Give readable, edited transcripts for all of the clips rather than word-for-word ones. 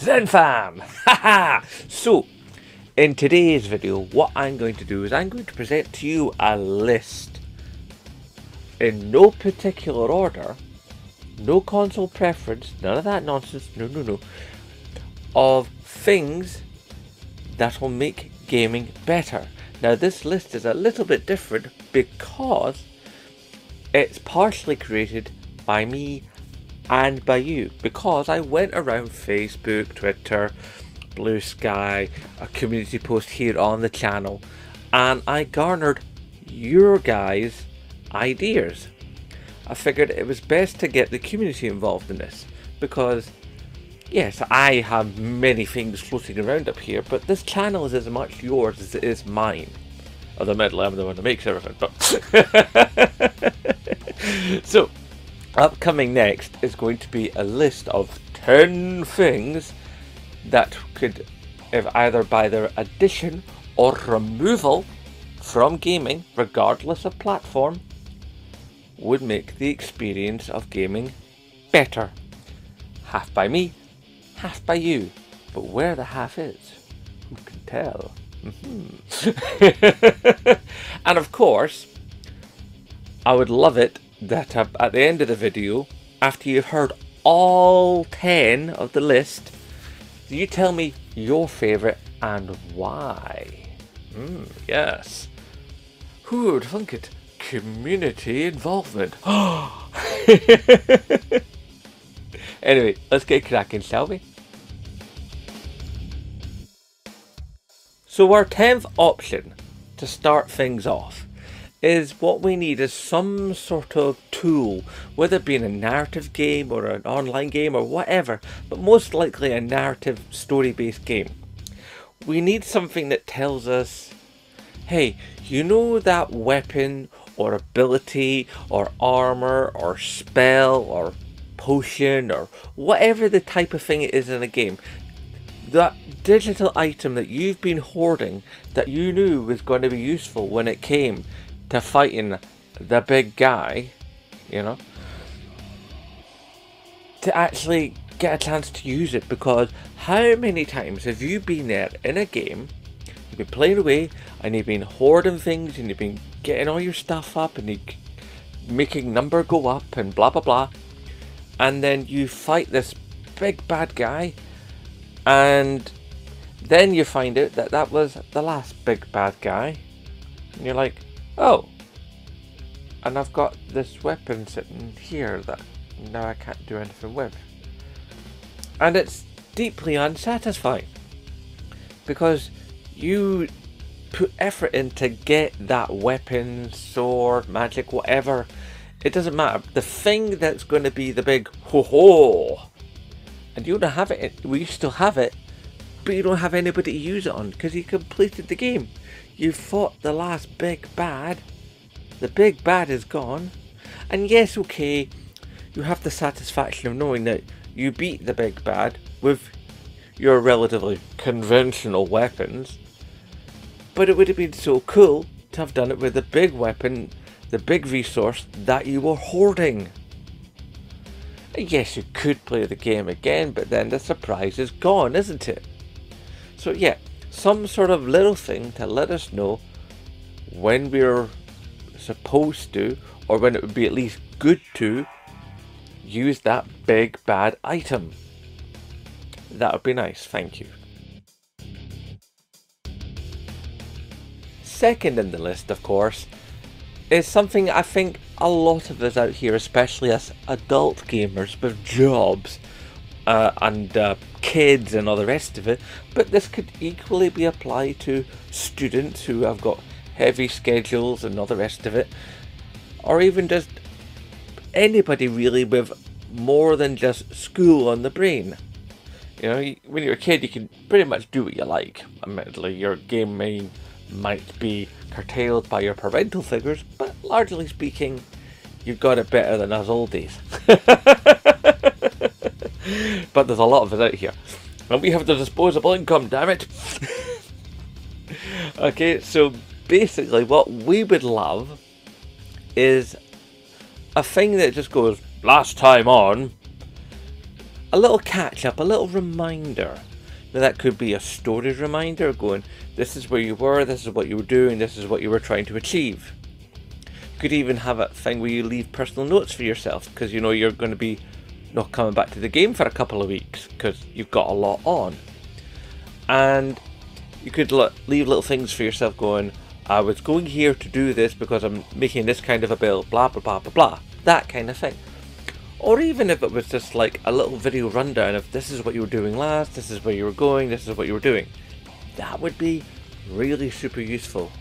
ZenFam! Haha! So, in today's video, what I'm going to do is I'm going to present to you a list in no particular order, no console preference, none of that nonsense, no, of things that will make gaming better. Now, this list is a little bit different because it's partially created by me and by you, because I went around Facebook, Twitter, Blue Sky, a community post here on the channel, and I garnered your guys' ideas. I figured it was best to get the community involved in this, because yes, I have many things floating around up here, but this channel is as much yours as it is mine. Admittedly, I'm the one that makes everything, but so upcoming next is going to be a list of 10 things that could, if either by their addition or removal from gaming, regardless of platform, would make the experience of gaming better. Half by me, half by you. But where the half is, who can tell? And of course, I would love it that at the end of the video, after you've heard all 10 of the list, you tell me your favourite and why. Yes. Who would think it? Community involvement. Anyway, let's get cracking, shall we? So our 10th option to start things off is what we need is some sort of tool, whether it be in a narrative game or an online game or whatever, but most likely a narrative story-based game. We need something that tells us, hey, you know that weapon or ability or armor or spell or potion or whatever the type of thing it is in a game, that digital item that you've been hoarding that you knew was going to be useful when it came to fighting the big guy, you know, to actually get a chance to use it. Because how many times have you been there in a game, you've been playing away and you've been hoarding things and you've been getting all your stuff up and you making number go up and blah blah blah, and then you fight this big bad guy and then you find out that that was the last big bad guy and you're like, oh, and I've got this weapon sitting here that now I can't do anything with. And it's deeply unsatisfying because you put effort in to get that weapon, sword, magic, whatever. It doesn't matter. The thing that's going to be the big ho-ho, and you don't have it. We still have it, but you don't have anybody to use it on because you completed the game. You fought the last big bad. The big bad is gone. And yes, okay, you have the satisfaction of knowing that you beat the big bad with your relatively conventional weapons. But it would have been so cool to have done it with the big weapon, the big resource that you were hoarding. Yes, you could play the game again, but then the surprise is gone, isn't it? So yeah, some sort of little thing to let us know when we're supposed to, or when it would be at least good to, use that big bad item. That would be nice, thank you. Second in the list, of course, is something I think a lot of us out here, especially as adult gamers with jobs and kids and all the rest of it, but this could equally be applied to students who have got heavy schedules and all the rest of it, or even just anybody really with more than just school on the brain. You know, when you're a kid you can pretty much do what you like. Admittedly, your gaming might be curtailed by your parental figures, but largely speaking you've got it better than us oldies. But there's a lot of us out here and we have the disposable income, damn it. Okay, so basically what we would love is a thing that just goes last time on, a little catch up, a little reminder. Now that could be a story reminder going, this is where you were, this is what you were doing, this is what you were trying to achieve. You could even have a thing where you leave personal notes for yourself, because you know you're going to be not coming back to the game for a couple of weeks because you've got a lot on. And you could leave little things for yourself going, I was going here to do this because I'm making this kind of a build, blah blah blah blah blah, that kind of thing. Or even if it was just like a little video rundown of this is what you were doing last, this is where you were going, this is what you were doing. That would be really super useful.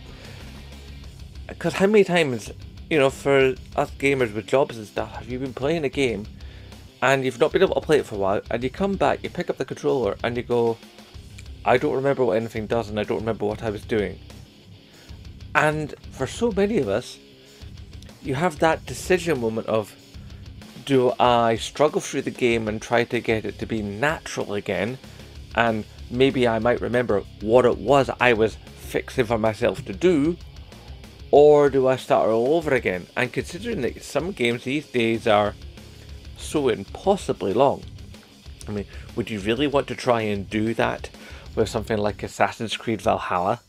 Because how many times, you know, for us gamers with jobs and stuff, have you been playing a game and you've not been able to play it for a while, and you come back, you pick up the controller and you go, I don't remember what anything does and I don't remember what I was doing. And for so many of us, you have that decision moment of, do I struggle through the game and try to get it to be natural again, and maybe I might remember what it was I was fixing for myself to do, or do I start all over again? And considering that some games these days are so impossibly long, I mean, would you really want to try and do that with something like Assassin's Creed Valhalla?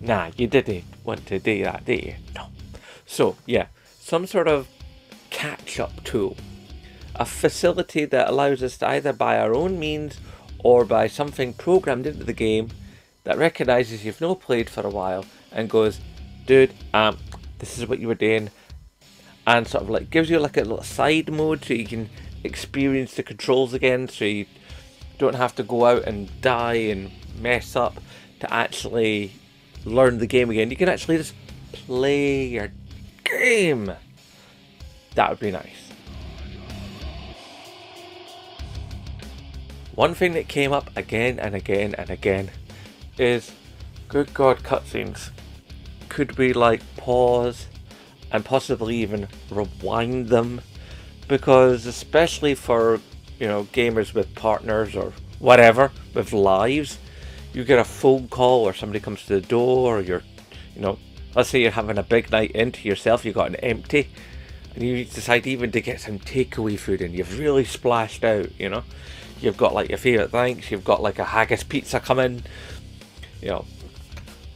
Nah, you didn't want to do that, did you? No. So, yeah, some sort of catch-up tool. A facility that allows us to either by our own means or by something programmed into the game that recognises you've not played for a while and goes, dude, this is what you were doing, and sort of like gives you like a little side mode so you can experience the controls again, so you don't have to go out and die and mess up to actually learn the game again. You can actually just play your game. That would be nice. One thing that came up again and again and again is, good god, cutscenes. Could we like pause and possibly even rewind them? Because especially for, you know, gamers with partners or whatever, with lives, you get a phone call or somebody comes to the door, or you're, you know, let's say you're having a big night into yourself, you've got an empty, and you decide even to get some takeaway food and you've really splashed out, you know. You've got like your favourite things, you've got like a haggis pizza coming, you know.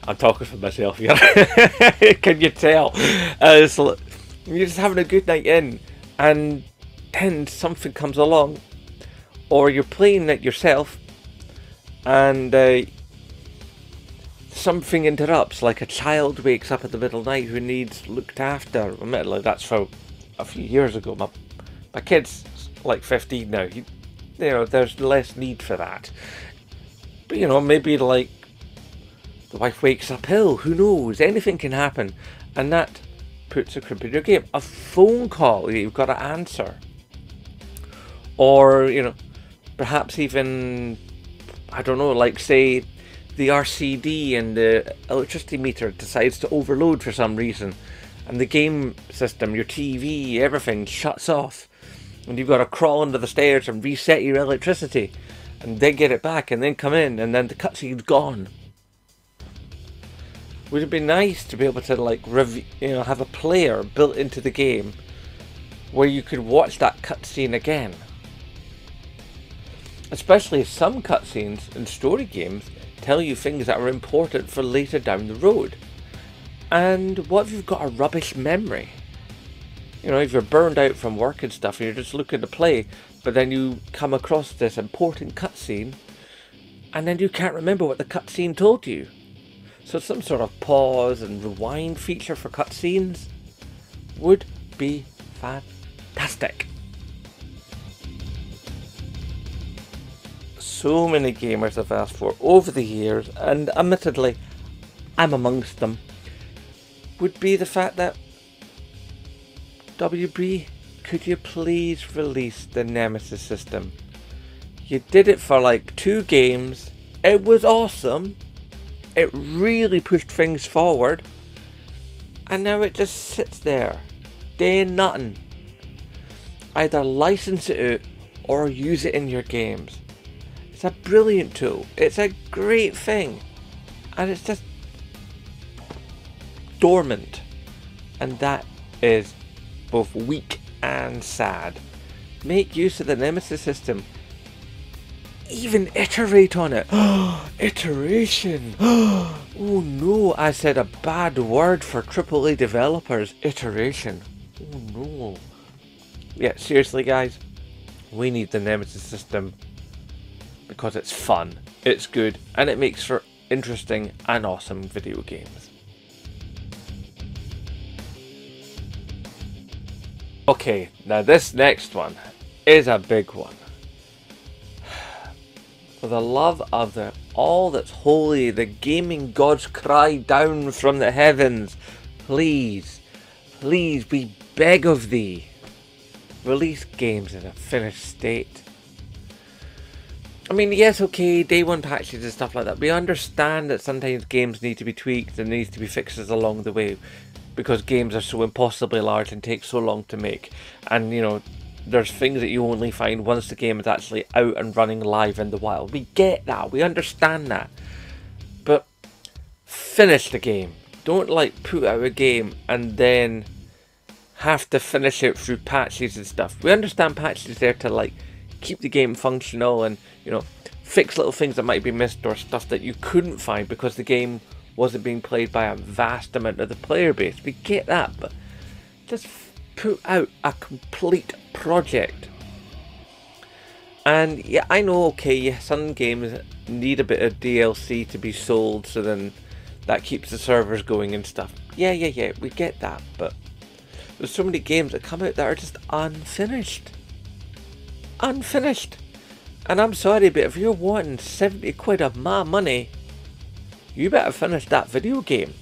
I'm talking for myself here. Can you tell? So you're just having a good night in, and then something comes along, or you're playing it yourself, and something interrupts, like a child wakes up in the middle of the night who needs looked after. Admittedly, that's from a few years ago. My kid's like 15 now. You know, there's less need for that. But you know, maybe like the wife wakes up ill, who knows, anything can happen, and that puts a crimp in your game. A phone call that you've got to answer, or you know, perhaps even, I don't know, like say the RCD and the electricity meter decides to overload for some reason, and the game system, your TV, everything shuts off, and you've got to crawl under the stairs and reset your electricity and then get it back and then come in, and then the cutscene's gone. Would it be nice to be able to like have a player built into the game where you could watch that cutscene again? Especially some cutscenes in story games tell you things that are important for later down the road. And what if you've got a rubbish memory? You know, if you're burned out from work and stuff and you're just looking to play, but then you come across this important cutscene and then you can't remember what the cutscene told you. So some sort of pause and rewind feature for cutscenes would be fantastic. So many gamers have asked for over the years, and admittedly I'm amongst them, would be the fact that WB, could you please release the Nemesis system? You did it for like 2 games, it was awesome, it really pushed things forward, and now it just sits there, doing nothing. Either license it out or use it in your games. It's a brilliant tool, it's a great thing, and it's just dormant, and that is both weak and sad. make use of the Nemesis system. Even iterate on it. Iteration. Oh no, I said a bad word for AAA developers. Iteration. Oh no. Yeah, seriously guys, we need the Nemesis system because it's fun, it's good, and it makes for interesting and awesome video games. Okay, now this next one is a big one. For the love of all that's holy, the gaming gods cry down from the heavens. Please, please, we beg of thee, release games in a finished state. I mean, yes, okay, day one patches and stuff like that. We understand that sometimes games need to be tweaked and needs to be fixes along the way, because games are so impossibly large and take so long to make. And, you know, there's things that you only find once the game is actually out and running live in the wild. We get that, we understand that. But finish the game. Don't like put out a game and then have to finish it through patches and stuff. We understand patches there to like keep the game functional and, you know, fix little things that might be missed or stuff that you couldn't find because the game wasn't being played by a vast amount of the player base. We get that, but just put out a complete project. And yeah, I know, okay, yeah, some games need a bit of DLC to be sold, so then that keeps the servers going and stuff. Yeah, we get that, but there's so many games that come out that are just unfinished. Unfinished. And I'm sorry, but if you're wanting 70 quid of my money, you better finish that video game.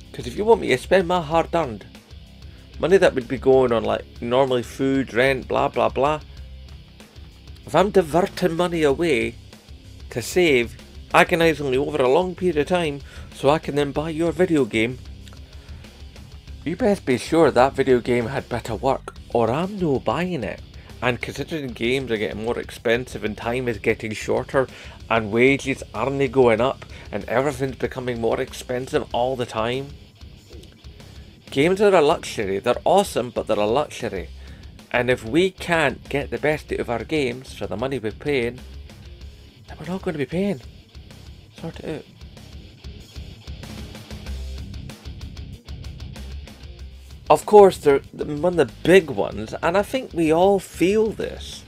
Because if you want me to spend my hard-earned money that would be going on like normally food, rent, blah blah blah, if I'm diverting money away to save agonizingly over a long period of time so I can then buy your video game, you best be sure that video game had better work or I'm no buying it. And considering games are getting more expensive and time is getting shorter and wages aren't going up and everything's becoming more expensive all the time, games are a luxury. They're awesome, but they're a luxury. And if we can't get the best out of our games for the money we're paying, then we're not going to be paying. Sort it out. Of course, they're one of the big ones, and I think we all feel this,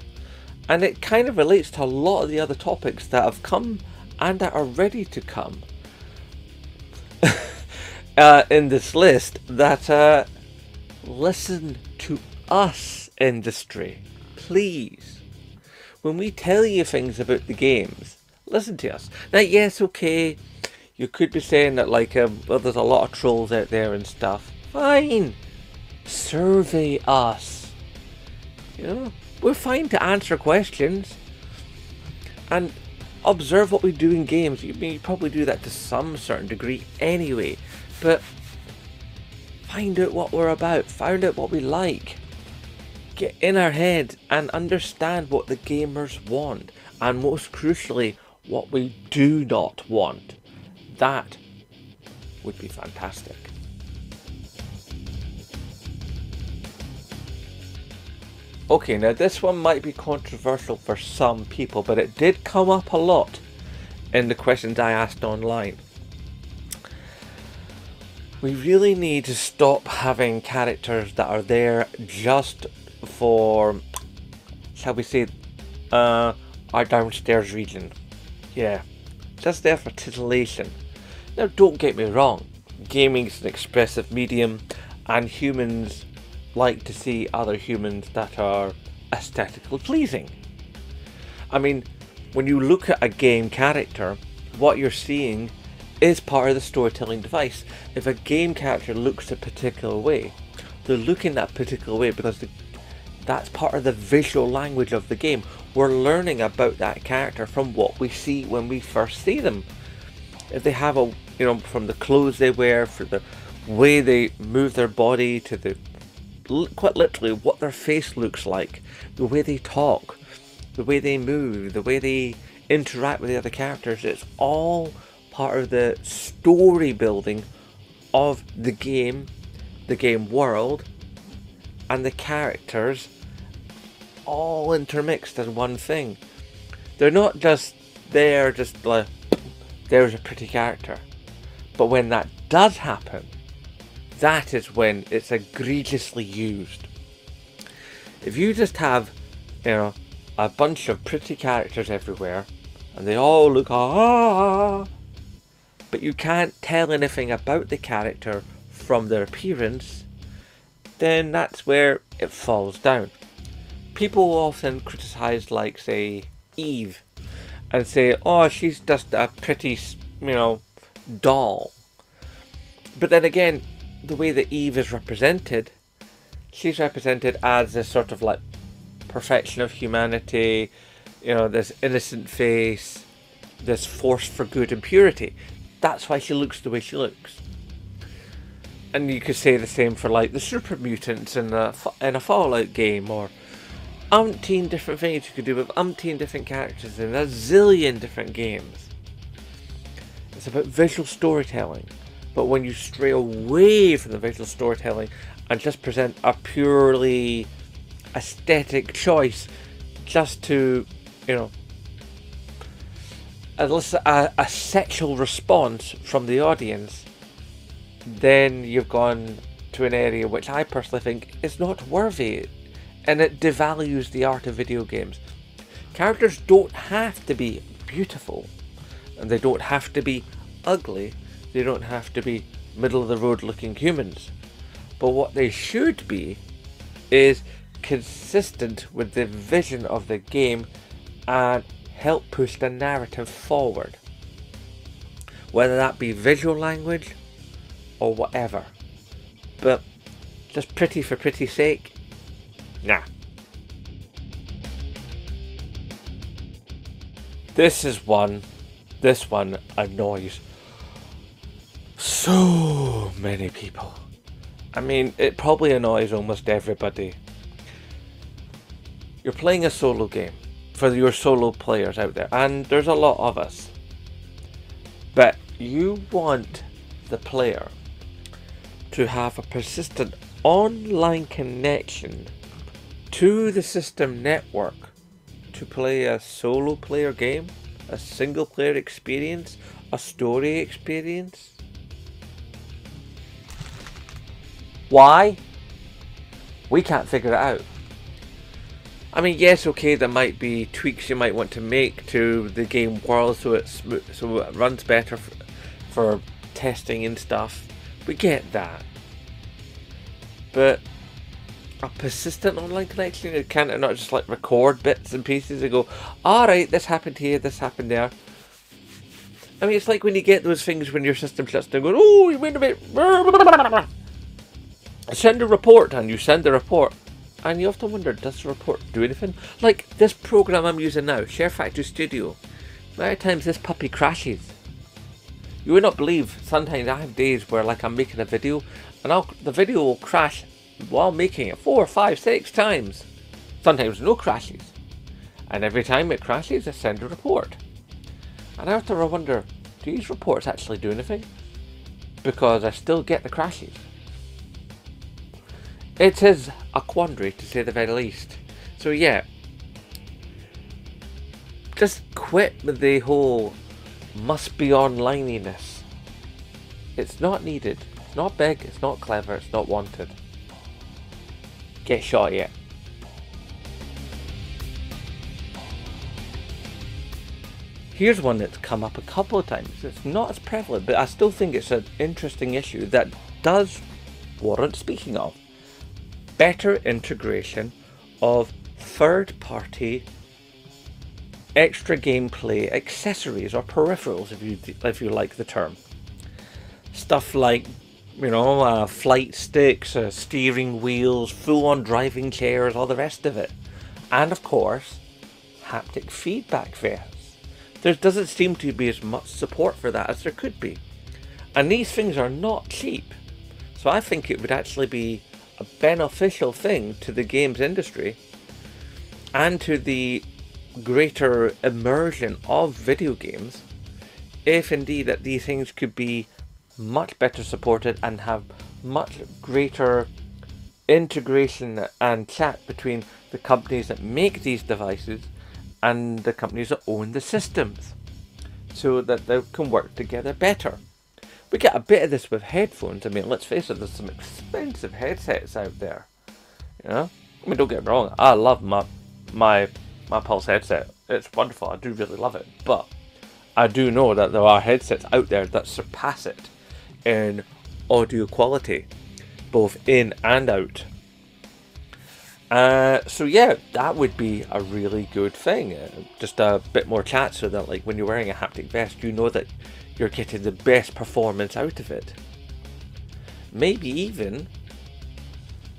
and it kind of relates to a lot of the other topics that have come and that are ready to come in this list, that listen to us, industry, please. When we tell you things about the games, listen to us. Now, yes, okay, you could be saying that like, well, there's a lot of trolls out there and stuff. Fine. Survey us. You know, we're fine to answer questions and observe what we do in games. You probably do that to some certain degree anyway, but find out what we're about, find out what we like, get in our head and understand what the gamers want, and most crucially what we do not want. That would be fantastic. Okay, now this one might be controversial for some people, but it did come up a lot in the questions I asked online. We really need to stop having characters that are there just for, shall we say, our downstairs region. Yeah, just there for titillation. Now don't get me wrong, gaming is an expressive medium and humans like to see other humans that are aesthetically pleasing. I mean, when you look at a game character, what you're seeing is part of the storytelling device. If a game character looks a particular way, they're looking that particular way because that's part of the visual language of the game. We're learning about that character from what we see when we first see them. If they have a, you know, from the clothes they wear, for the way they move their body, to the quite literally what their face looks like, the way they talk, the way they move, the way they interact with the other characters, it's all part of the story building of the game world, and the characters all intermixed as one thing. They're not just there, just like, there's a pretty character. But when that does happen, that is when it's egregiously used. If you just have, a bunch of pretty characters everywhere, and they all look but you can't tell anything about the character from their appearance, then that's where it falls down. People often criticize, like, say, Eve, and say, oh, she's just a pretty, doll. But then again, the way that Eve is represented, she's represented as this sort of like perfection of humanity, this innocent face, this force for good and purity. That's why she looks the way she looks. And you could say the same for like the super mutants in a Fallout game, or umpteen different things you could do with umpteen different characters in a zillion different games. It's about visual storytelling. But when you stray away from the visual storytelling and just present a purely aesthetic choice just to, elicit a sexual response from the audience, then you've gone to an area which I personally think is not worthy, and it devalues the art of video games. Characters don't have to be beautiful, and they don't have to be ugly. They don't have to be middle of the road looking humans. But what they should be is consistent with the vision of the game and help push the narrative forward. Whether that be visual language or whatever. But just pretty for pretty's sake? Nah. This one annoys so many people. I mean, it probably annoys almost everybody. You're playing a solo game for your solo players out there, and there's a lot of us. But you want the player to have a persistent online connection to the system network to play a solo player game, a single player experience, a story experience. Why? We can't figure it out. I mean, yes, okay, there might be tweaks you might want to make to the game world so it runs better for testing and stuff. We get that. But a persistent online connection, can't it not just like record bits and pieces and go, alright, this happened here, this happened there. I mean, it's like when you get those things when your system shuts down going, oh, you wait a minute. Send a report, and you send the report. And you often wonder, does the report do anything? Like this program I'm using now, Share Factory Studio. Many times this puppy crashes. You would not believe, sometimes I have days where like I'm making a video and the video will crash while making it 4, 5, 6 times. Sometimes no crashes. And every time it crashes, I send a report. And after I wonder, do these reports actually do anything? Because I still get the crashes. It is a quandary, to say the very least. So yeah, just quit with the whole must be onlineiness. It's not needed. It's not big, it's not clever, it's not wanted. Get shot yet. Here's one that's come up a couple of times. It's not as prevalent, but I still think it's an interesting issue that does warrant speaking of. Better integration of third-party extra gameplay accessories or peripherals, if you like the term. Stuff like, flight sticks, steering wheels, full-on driving chairs, all the rest of it, and of course, haptic feedback vests. There doesn't seem to be as much support for that as there could be, and these things are not cheap. So I think it would actually be a beneficial thing to the games industry and to the greater immersion of video games if indeed that these things could be much better supported and have much greater integration and chat between the companies that make these devices and the companies that own the systems, so that they can work together better. We get a bit of this with headphones. I mean, let's face it, there's some expensive headsets out there. You know? I mean, don't get me wrong, I love my Pulse headset. It's wonderful, I do really love it. But I do know that there are headsets out there that surpass it in audio quality, both in and out. So yeah, that would be a really good thing. Just a bit more chat, so that like when you're wearing a haptic vest, you know that you're getting the best performance out of it. Maybe even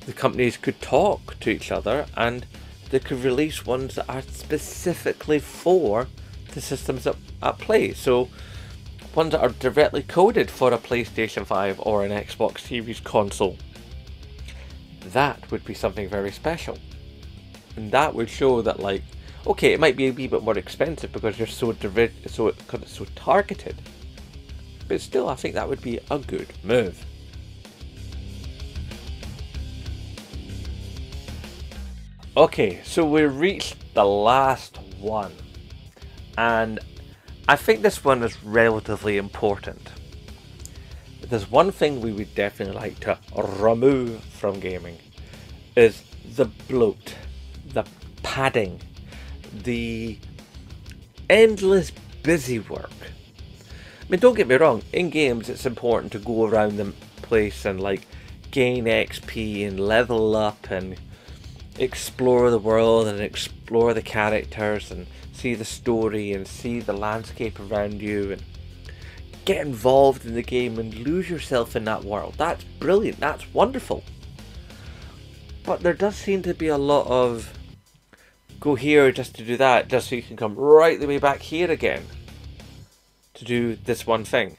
the companies could talk to each other and they could release ones that are specifically for the systems at play. So ones that are directly coded for a PlayStation 5 or an Xbox Series console. That would be something very special. And that would show that, like, okay, it might be a wee bit more expensive because you're because it's so targeted. But still, I think that would be a good move. Okay, so we reached the last one. And I think this one is relatively important. There's one thing we would definitely like to remove from gaming, is the bloat, the padding, the endless busy work. I mean, don't get me wrong, in games it's important to go around the place and like gain XP and level up and explore the world and explore the characters and see the story and see the landscape around you and get involved in the game and lose yourself in that world. That's brilliant, that's wonderful. But there does seem to be a lot of go here just to do that, just so you can come right the way back here again to do this one thing.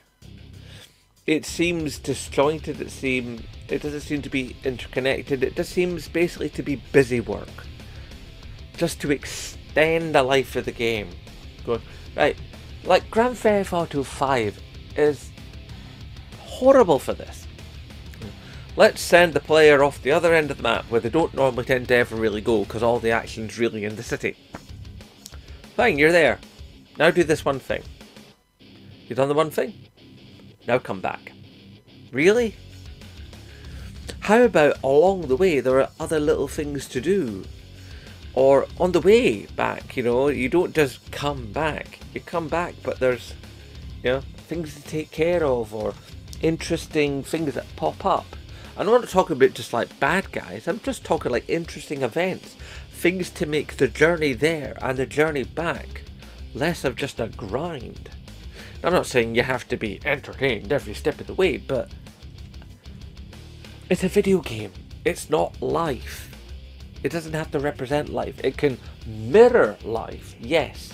It seems disjointed, it doesn't seem to be interconnected, it just seems basically to be busy work. Just to extend the life of the game. Going, right, like Grand Theft Auto 5 is horrible for this. Let's send the player off the other end of the map where they don't normally tend to ever really go because all the action's really in the city. Fine, you're there. Now do this one thing. You've done the one thing? Now come back. Really? How about along the way there are other little things to do? Or on the way back, you know, you don't just come back. You come back, but there's, you know, things to take care of or interesting things that pop up. I'm not talking about just like bad guys, I'm just talking like interesting events. Things to make the journey there and the journey back less of just a grind. I'm not saying you have to be entertained every step of the way, but it's a video game. It's not life. It doesn't have to represent life. It can mirror life, yes.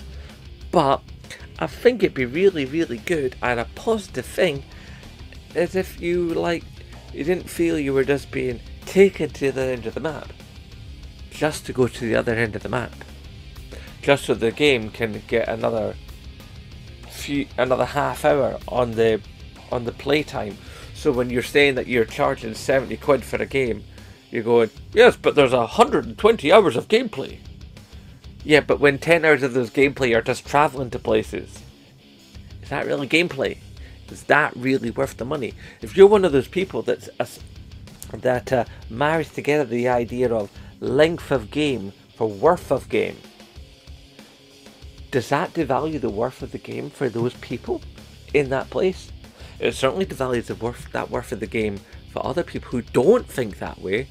But I think it'd be really, really good and a positive thing is if you didn't feel you were just being taken to the end of the map just to go to the other end of the map. Just so the game can get another half hour on the playtime. So when you're saying that you're charging 70 quid for a game, you're going, yes, but there's 120 hours of gameplay. Yeah, but when 10 hours of those gameplay are just traveling to places, is that really gameplay? Is that really worth the money? If you're one of those people that marries together the idea of length of game for worth of game, does that devalue the worth of the game for those people in that place? It certainly devalues that worth of the game for other people who don't think that way.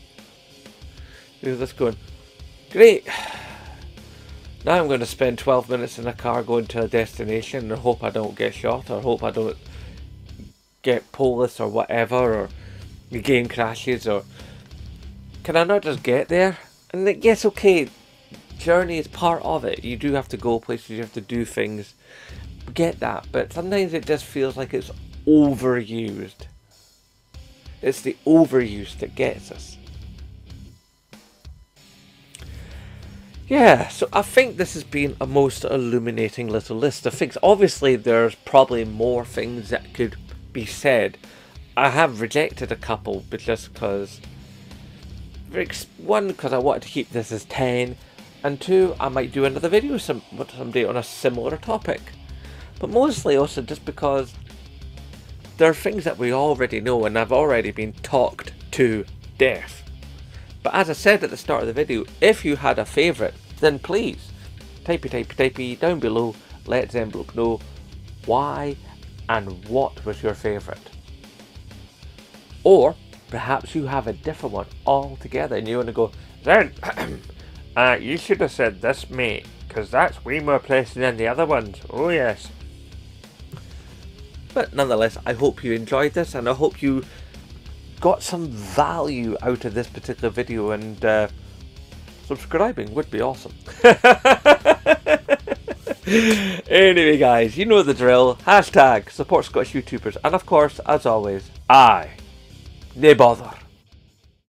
You're just going, great, now I'm going to spend 12 minutes in a car going to a destination and hope I don't get shot or hope I don't get police or whatever, or the game crashes, or can I not just get there? And like, yes, okay, journey is part of it. You do have to go places, you have to do things. Get that, but sometimes it just feels like it's overused. It's the overuse that gets us. Yeah, so I think this has been a most illuminating little list of things. Obviously, there's probably more things that could be said. I have rejected a couple, but just because One, because I wanted to keep this as 10, and two, I might do another video someday on a similar topic. But mostly also just because there are things that we already know and have already been talked to death. But as I said at the start of the video, if you had a favourite, then please typey down below, let Zenbloke know why and what was your favourite. Or perhaps you have a different one altogether and you want to go, Zen, you should have said this, mate, because that's way more pleasant than the other ones. Oh yes. But nonetheless, I hope you enjoyed this, and I hope you got some value out of this particular video, and subscribing would be awesome. Anyway guys, you know the drill. Hashtag support Scottish YouTubers, and of course, as always, nae bother.